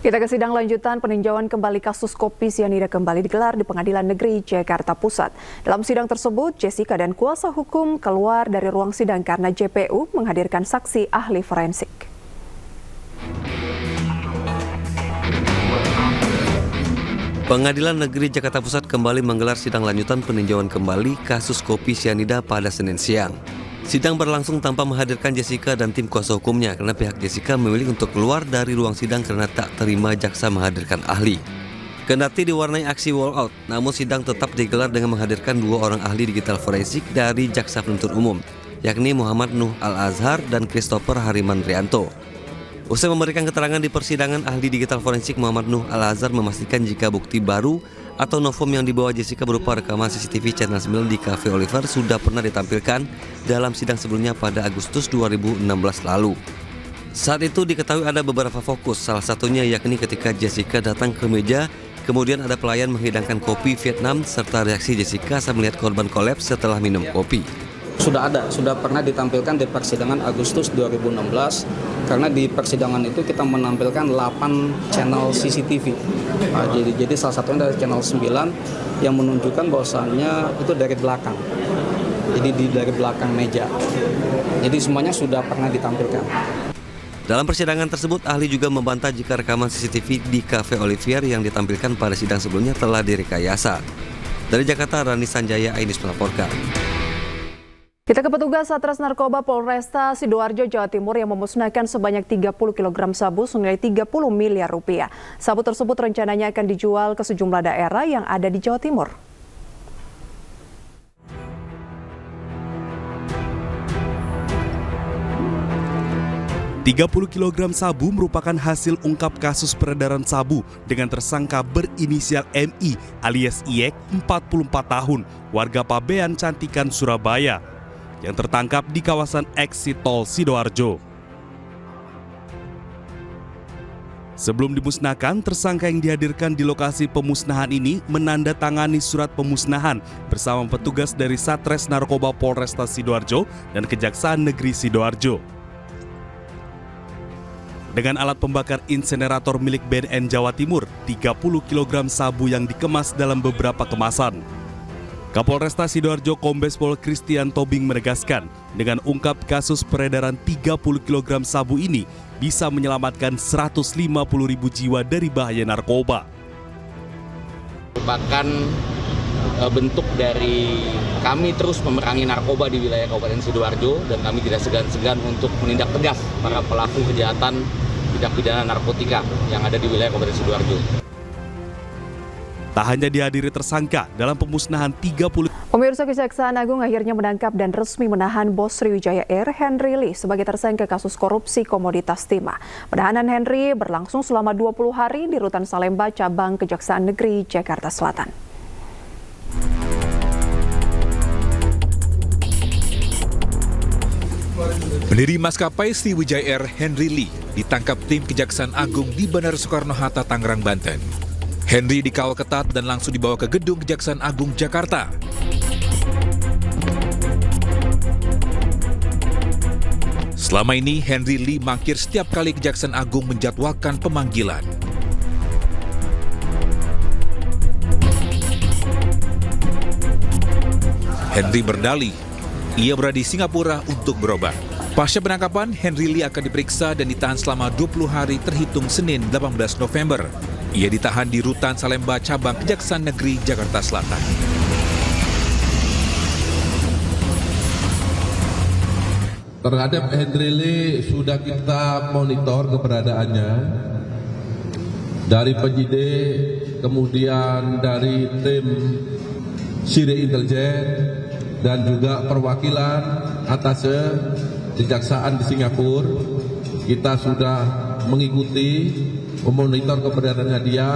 Kita ke sidang lanjutan peninjauan kembali kasus kopi sianida kembali digelar di Pengadilan Negeri Jakarta Pusat. Dalam sidang tersebut, Jessica dan kuasa hukum keluar dari ruang sidang karena JPU menghadirkan saksi ahli forensik. Pengadilan Negeri Jakarta Pusat kembali menggelar sidang lanjutan peninjauan kembali kasus kopi sianida pada Senin siang. Sidang berlangsung tanpa menghadirkan Jessica dan tim kuasa hukumnya karena pihak Jessica memilih untuk keluar dari ruang sidang karena tak terima jaksa menghadirkan ahli. Kendati diwarnai aksi walkout, namun sidang tetap digelar dengan menghadirkan dua orang ahli digital forensik dari jaksa penuntut umum, yakni Muhammad Nuh Al-Azhar dan Christopher Harimandrianto. Usai memberikan keterangan di persidangan, ahli digital forensik Muhammad Nuh Al-Azhar memastikan jika bukti baru atau novum yang dibawa Jessica berupa rekaman CCTV Channel 9 di Cafe Oliver sudah pernah ditampilkan dalam sidang sebelumnya pada Agustus 2016 lalu. Saat itu diketahui ada beberapa fokus, salah satunya yakni ketika Jessica datang ke meja, kemudian ada pelayan menghidangkan kopi Vietnam serta reaksi Jessica saat melihat korban kolaps setelah minum kopi. Sudah pernah ditampilkan di persidangan Agustus 2016 karena di persidangan itu kita menampilkan 8 channel CCTV. Jadi salah satunya dari channel 9 yang menunjukkan bahwasannya itu dari belakang. Jadi dari belakang meja. Jadi semuanya sudah pernah ditampilkan. Dalam persidangan tersebut, ahli juga membantah jika rekaman CCTV di Cafe Olivier yang ditampilkan pada sidang sebelumnya telah direkayasa. Dari Jakarta, Rani Sanjaya, Ainus melaporkan. Kita ke petugas Satres Narkoba Polresta Sidoarjo, Jawa Timur yang memusnahkan sebanyak 30 kg sabu senilai 30 miliar rupiah. Sabu tersebut rencananya akan dijual ke sejumlah daerah yang ada di Jawa Timur. Tiga 30 kg sabu merupakan hasil ungkap kasus peredaran sabu dengan tersangka berinisial MI alias IEK 44 tahun, warga Pabean Cantikan, Surabaya, yang tertangkap di kawasan Exit Tol Sidoarjo. Sebelum dimusnahkan, tersangka yang dihadirkan di lokasi pemusnahan ini menandatangani surat pemusnahan bersama petugas dari Satres Narkoba Polresta Sidoarjo dan Kejaksaan Negeri Sidoarjo. Dengan alat pembakar insenerator milik BNN Jawa Timur, 30 kg sabu yang dikemas dalam beberapa kemasan. Kapolresta Sidoarjo Kombes Pol Christian Tobing menegaskan, dengan ungkap kasus peredaran 30 kg sabu ini bisa menyelamatkan 150.000 jiwa dari bahaya narkoba. Merupakan bentuk dari kami terus memerangi narkoba di wilayah Kabupaten Sidoarjo, dan kami tidak segan-segan untuk menindak tegas para pelaku kejahatan tindak pidana narkotika yang ada di wilayah Kabupaten Sidoarjo. Tak hanya dihadiri tersangka dalam pemusnahan 30. Pemirsa, Kejaksaan Agung akhirnya menangkap dan resmi menahan bos Sriwijaya Air Henry Lee sebagai tersangka kasus korupsi komoditas timah. Penahanan Henry berlangsung selama 20 hari di Rutan Salemba, Cabang Kejaksaan Negeri Jakarta Selatan. Pendiri maskapai Sriwijaya Air Henry Lee ditangkap tim Kejaksaan Agung di Bandara Soekarno-Hatta, Tangerang, Banten. Henry dikawal ketat dan langsung dibawa ke Gedung Kejaksaan Agung Jakarta. Selama ini, Henry Lee mangkir setiap kali Kejaksaan Agung menjadwalkan pemanggilan. Henry berdalih, ia berada di Singapura untuk berobat. Pasca penangkapan, Henry Lee akan diperiksa dan ditahan selama 20 hari terhitung Senin 18 November. Ia ditahan di Rutan Salemba, Cabang Kejaksaan Negeri Jakarta Selatan. Terhadap Henry Lee sudah kita monitor keberadaannya dari penyidik, kemudian dari tim Siri Intelijen, dan juga perwakilan atas Kejaksaan di Singapura. Kita sudah mengikuti, memonitor keberadaannya dia,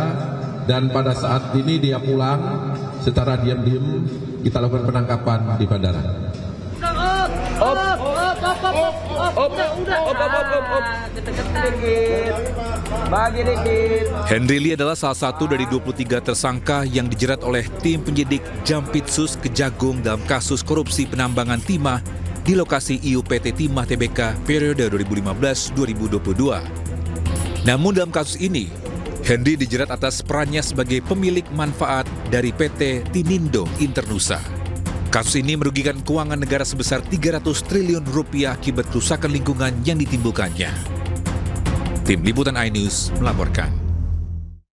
dan pada saat ini dia pulang secara diam-diam. Kita lakukan penangkapan di bandara. Henry Lee adalah salah satu dari 23 tersangka yang dijerat oleh tim penyidik Jampitsus Kejagung dalam kasus korupsi penambangan timah di lokasi IUPT Timah Tbk periode 2015-2022. Namun dalam kasus ini, Henry dijerat atas perannya sebagai pemilik manfaat dari PT Tinindo Internusa. Kasus ini merugikan keuangan negara sebesar 300 triliun rupiah akibat kerusakan lingkungan yang ditimbulkannya. Tim Liputan iNews melaporkan.